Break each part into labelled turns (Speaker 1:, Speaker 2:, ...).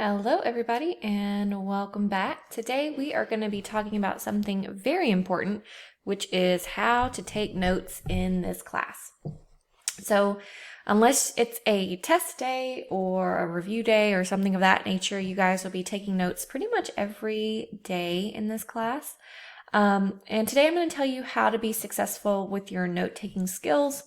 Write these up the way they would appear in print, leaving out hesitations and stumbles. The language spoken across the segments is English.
Speaker 1: Hello, everybody, and welcome back. Today we are going to be talking about something very important, which is how to take notes in this class. So, unless it's a test day or a review day or something of that nature, you guys will be taking notes pretty much every day in this class. And today I'm going to tell you how to be successful with your note-taking skills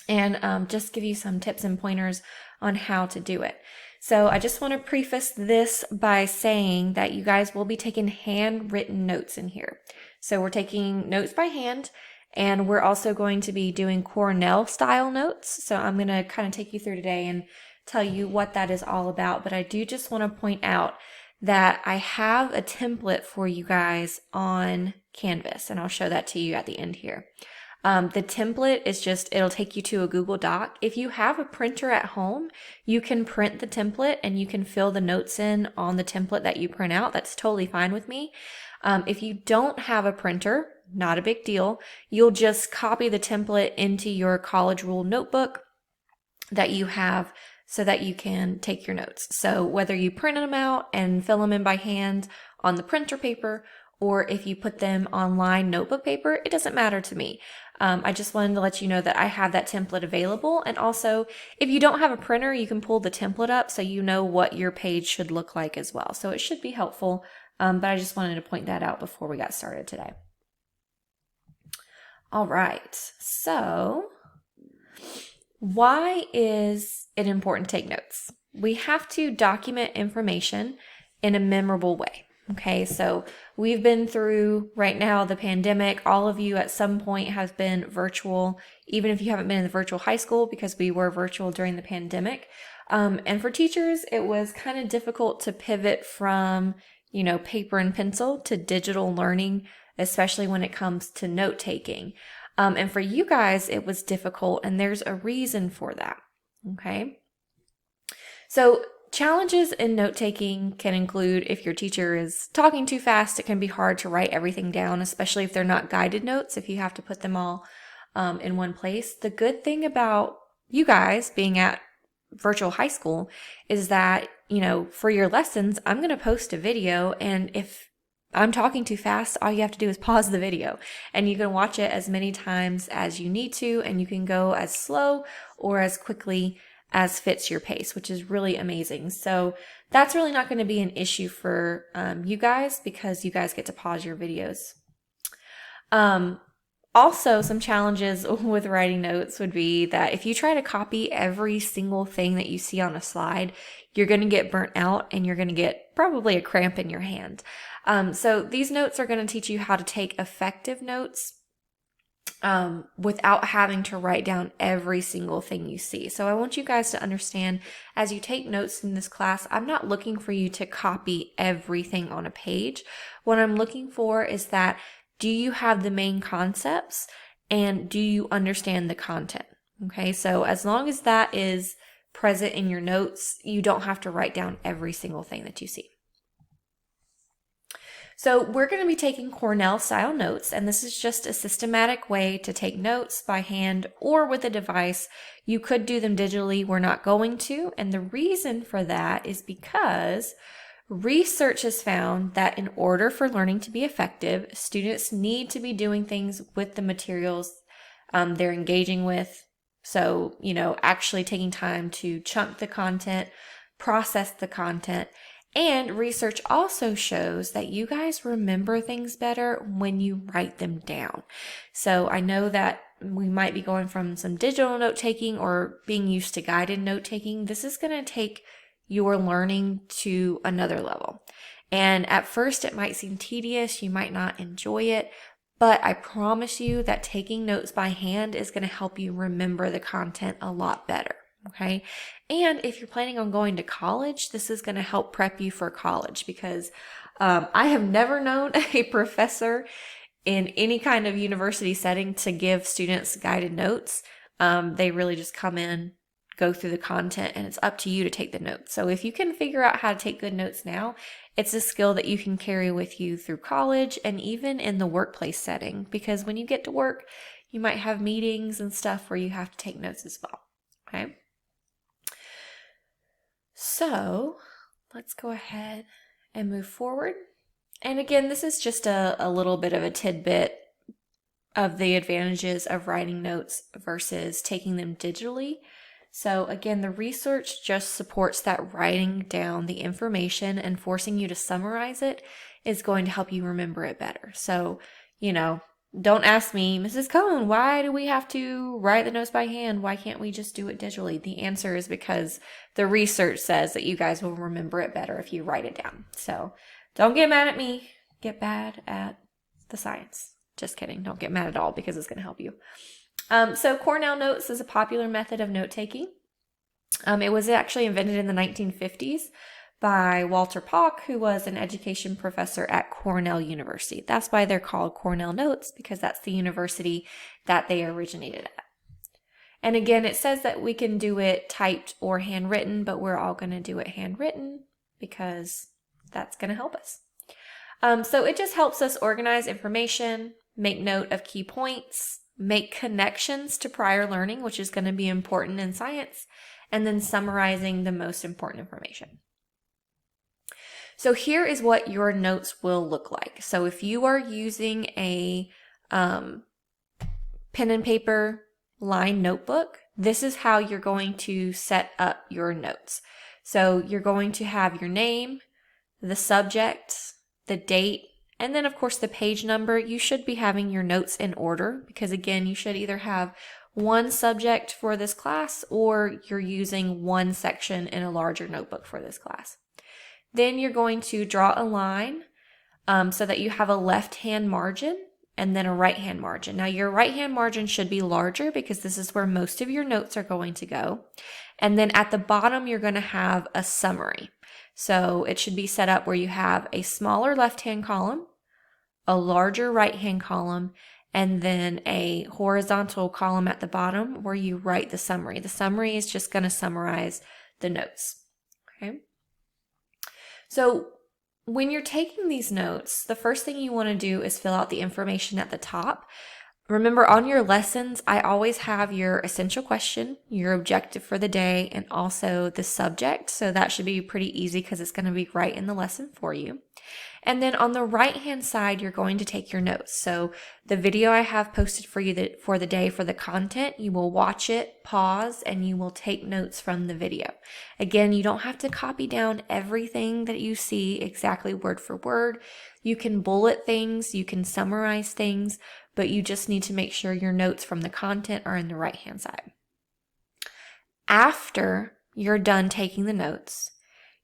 Speaker 1: and just give you some tips and pointers on how to do it. So I just want to preface this by saying that you guys will be taking handwritten notes in here. So we're taking notes by hand, and we're also going to be doing Cornell style notes. So I'm going to kind of take you through today and tell you what that is all about. But I do just want to point out that I have a template for you guys on Canvas, and I'll show that to you at the end here. The template is it'll take you to a Google Doc. If you have a printer at home, you can print the template and you can fill the notes in on the template that you print out. That's totally fine with me. If you don't have a printer, not a big deal. You'll just copy the template into your college rule notebook that you have so that you can take your notes. So whether you print them out and fill them in by hand on the printer paper, or if you put them online notebook paper, it doesn't matter to me. I just wanted to let you know that I have that template available. And also, if you don't have a printer, you can pull the template up so you know what your page should look like as well. So it should be helpful, but I just wanted to point that out before we got started today. All right, so why is it important to take notes? We have to document information in a memorable way. Okay, so we've been through right now the pandemic. All of you at some point have been virtual, even if you haven't been in the virtual high school, because we were virtual during the pandemic. And for teachers, it was kind of difficult to pivot from, paper and pencil to digital learning, especially when it comes to note taking. And for you guys, it was difficult, and there's a reason for that. Okay, so challenges in note-taking can include if your teacher is talking too fast, it can be hard to write everything down, especially if they're not guided notes, if you have to put them all in one place. The good thing about you guys being at virtual high school is that, for your lessons, I'm going to post a video, and if I'm talking too fast, all you have to do is pause the video, and you can watch it as many times as you need to, and you can go as slow or as quickly as fits your pace, which is really amazing. So that's really not going to be an issue for you guys because you guys get to pause your videos. Also, some challenges with writing notes would be that if you try to copy every single thing that you see on a slide, you're going to get burnt out and you're going to get probably a cramp in your hand. So these notes are going to teach you how to take effective notes without having to write down every single thing you see. So I want you guys to understand as you take notes in this class, I'm not looking for you to copy everything on a page. What I'm looking for is that do you have the main concepts and do you understand the content? Okay, so as long as that is present in your notes, you don't have to write down every single thing that you see. So we're going to be taking Cornell style notes, and this is just a systematic way to take notes by hand or with a device. You could do them digitally. We're not going to, and the reason for that is because research has found that in order for learning to be effective, students need to be doing things with the materials they're engaging with. So, actually taking time to chunk the content, process the content. And research also shows that you guys remember things better when you write them down. So I know that we might be going from some digital note taking or being used to guided note taking. This is going to take your learning to another level. And at first it might seem tedious. You might not enjoy it, but I promise you that taking notes by hand is going to help you remember the content a lot better. Okay. And if you're planning on going to college, this is going to help prep you for college because I have never known a professor in any kind of university setting to give students guided notes. They really just come in, go through the content, and it's up to you to take the notes. So if you can figure out how to take good notes now, it's a skill that you can carry with you through college and even in the workplace setting, because when you get to work, you might have meetings and stuff where you have to take notes as well. Okay. So let's go ahead and move forward. And again, this is just a little bit of a tidbit of the advantages of writing notes versus taking them digitally. So again, the research just supports that writing down the information and forcing you to summarize it is going to help you remember it better. So, don't ask me, Mrs. Cohn, why do we have to write the notes by hand? Why can't we just do it digitally? The answer is because the research says that you guys will remember it better if you write it down. So don't get mad at me. Get bad at the science. Just kidding. Don't get mad at all because it's going to help you. So Cornell Notes is a popular method of note-taking. It was actually invented in the 1950s by Walter Pock, who was an education professor at Cornell University. That's why they're called Cornell Notes, because that's the university that they originated at. And again, it says that we can do it typed or handwritten, but we're all going to do it handwritten because that's going to help us. So it just helps us organize information, make note of key points, make connections to prior learning, which is going to be important in science, and then summarizing the most important information. So here is what your notes will look like. So if you are using a pen and paper line notebook, this is how you're going to set up your notes. So you're going to have your name, the subject, the date, and then of course the page number. You should be having your notes in order because again, you should either have one subject for this class or you're using one section in a larger notebook for this class. Then you're going to draw a line so that you have a left-hand margin and then a right-hand margin. Now your right-hand margin should be larger because this is where most of your notes are going to go. And then at the bottom, you're going to have a summary. So it should be set up where you have a smaller left-hand column, a larger right-hand column, and then a horizontal column at the bottom where you write the summary. The summary is just going to summarize the notes. Okay. So when you're taking these notes, the first thing you want to do is fill out the information at the top. Remember, on your lessons, I always have your essential question, your objective for the day, and also the subject. So that should be pretty easy because it's going to be right in the lesson for you. And then on the right-hand side, you're going to take your notes. So the video I have posted for you for the day for the content, you will watch it, pause, and you will take notes from the video. Again, you don't have to copy down everything that you see exactly word for word. You can bullet things, you can summarize things, but you just need to make sure your notes from the content are in the right-hand side. After you're done taking the notes,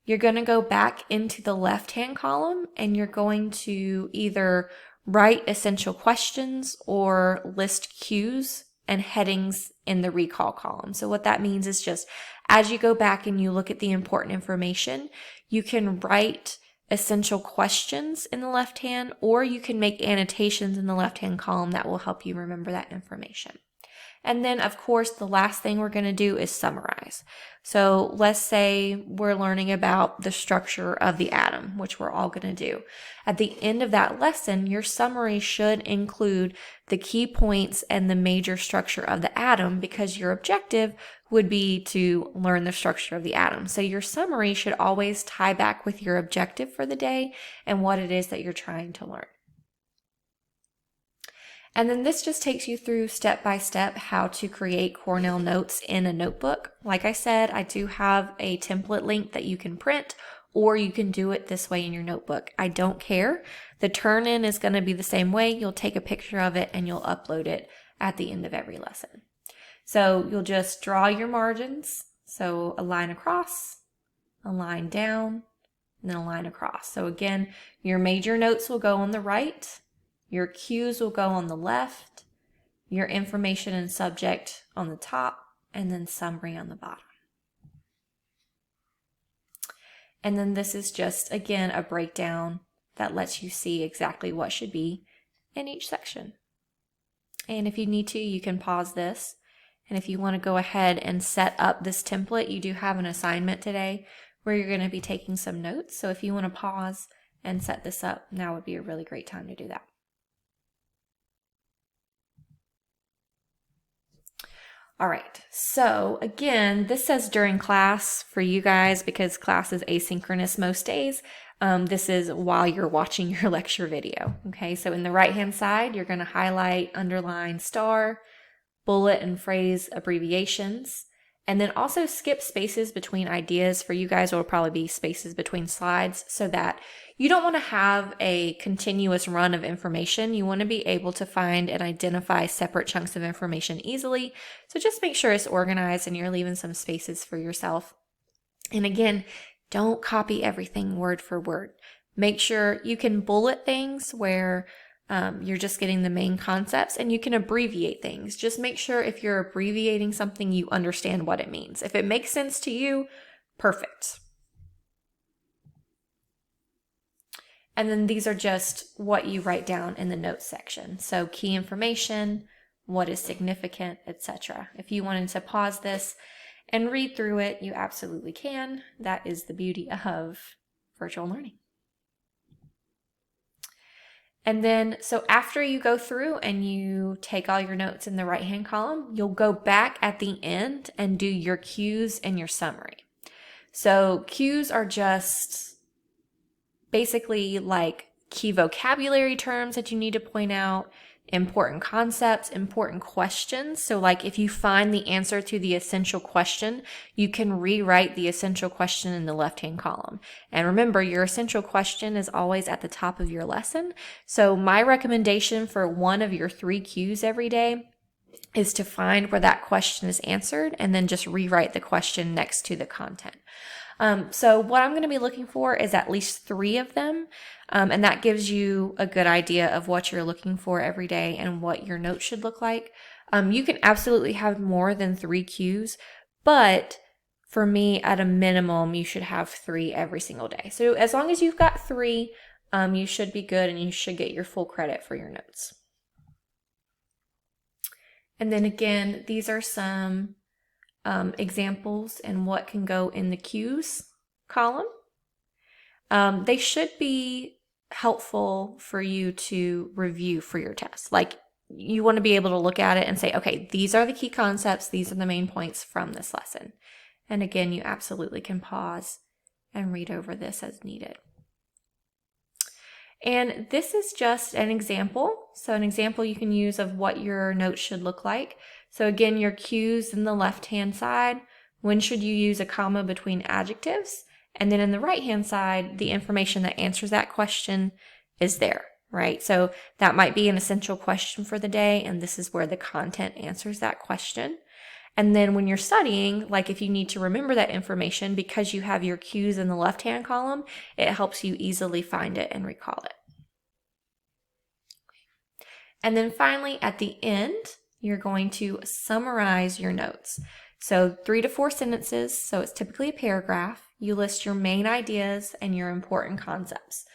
Speaker 1: you're going to go back into the left-hand column and you're going to either write essential questions or list cues and headings in the recall column. So what that means is just as you go back and you look at the important information, you can write essential questions in the left hand, or you can make annotations in the left-hand column that will help you remember that information. And then, of course, the last thing we're going to do is summarize. So let's say we're learning about the structure of the atom, which we're all going to do. At the end of that lesson, your summary should include the key points and the major structure of the atom because your objective would be to learn the structure of the atom. So your summary should always tie back with your objective for the day and what it is that you're trying to learn. And then this just takes you through step by step how to create Cornell notes in a notebook. Like I said, I do have a template link that you can print, or you can do it this way in your notebook. I don't care. The turn-in is going to be the same way. You'll take a picture of it and you'll upload it at the end of every lesson. So you'll just draw your margins. So a line across, a line down, and then a line across. So again, your major notes will go on the right. Your cues will go on the left, your information and subject on the top, and then summary on the bottom. And then this is just, again, a breakdown that lets you see exactly what should be in each section. And if you need to, you can pause this. And if you want to go ahead and set up this template, you do have an assignment today where you're going to be taking some notes. So if you want to pause and set this up, now would be a really great time to do that. All right, so again, this says during class for you guys because class is asynchronous most days. This is while you're watching your lecture video. Okay, so in the right-hand side, you're going to highlight, underline, star, bullet and phrase abbreviations, and then also skip spaces between ideas. For you guys, it will probably be spaces between slides so that you don't want to have a continuous run of information. You want to be able to find and identify separate chunks of information easily. So just make sure it's organized and you're leaving some spaces for yourself. And again, don't copy everything word for word. Make sure you can bullet things where you're just getting the main concepts, and you can abbreviate things. Just make sure if you're abbreviating something, you understand what it means. If it makes sense to you, perfect. And then these are just what you write down in the notes section. So key information, what is significant, etc. If you wanted to pause this and read through it, you absolutely can. That is the beauty of virtual learning. And then, so after you go through and you take all your notes in the right-hand column, you'll go back at the end and do your cues and your summary. So cues are just basically like key vocabulary terms that you need to point out, important concepts, important questions. So like if you find the answer to the essential question, you can rewrite the essential question in the left-hand column. And remember, your essential question is always at the top of your lesson. So my recommendation for one of your 3 cues every day is to find where that question is answered and then just rewrite the question next to the content. So what I'm going to be looking for is at least 3 of them, and that gives you a good idea of what you're looking for every day and what your notes should look like. You can absolutely have more than 3 cues, but for me, at a minimum, you should have 3 every single day. So as long as you've got 3, you should be good and you should get your full credit for your notes. And then again, these are some examples and what can go in the cues column. They should be helpful for you to review for your test. Like you want to be able to look at it and say, okay, these are the key concepts. These are the main points from this lesson. And again, you absolutely can pause and read over this as needed. And this is just an example. So an example you can use of what your notes should look like. So again, your cues in the left-hand side, when should you use a comma between adjectives? And then in the right-hand side, the information that answers that question is there, right? So that might be an essential question for the day, and this is where the content answers that question. And then when you're studying, like if you need to remember that information because you have your cues in the left-hand column, it helps you easily find it and recall it. And then finally, at the end, you're going to summarize your notes. So 3 to 4 sentences, so it's typically a paragraph. You list your main ideas and your important concepts.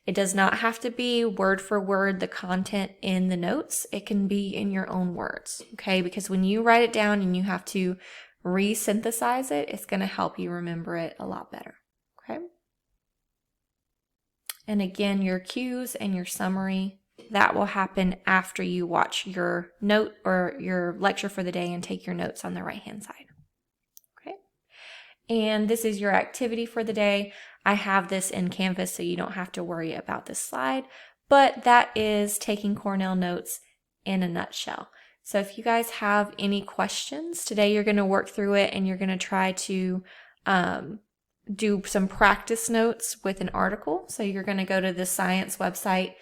Speaker 1: It does not have to be word for word the content in the notes. It can be in your own words, okay? Because when you write it down and you have to re-synthesize it, it's going to help you remember it a lot better, okay? And again, your cues and your summary, that will happen after you watch your note or your lecture for the day and take your notes on the right-hand side. Okay. And this is your activity for the day. I have this in Canvas so you don't have to worry about this slide, but that is taking Cornell notes in a nutshell. So if you guys have any questions, today you're going to work through it and you're going to try to do some practice notes with an article. So you're going to go to the science website,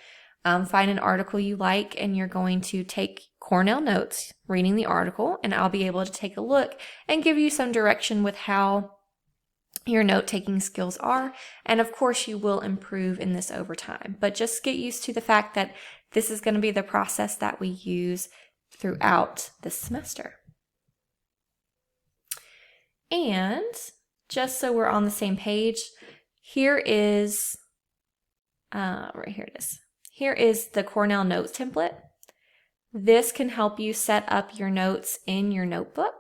Speaker 1: find an article you like, and you're going to take Cornell notes reading the article, and I'll be able to take a look and give you some direction with how your note-taking skills are. And of course, you will improve in this over time. But just get used to the fact that this is going to be the process that we use throughout the semester. And just so we're on the same page, here is, right here it is. Here is the Cornell Notes template. This can help you set up your notes in your notebook.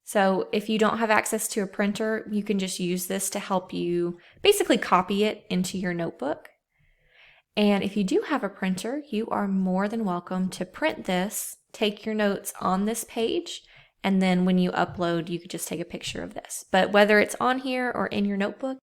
Speaker 1: So if you don't have access to a printer, you can just use this to help you basically copy it into your notebook. And if you do have a printer, you are more than welcome to print this take your notes on this page, and then when you upload, you could just take a picture of this. But whether it's on here or in your notebook,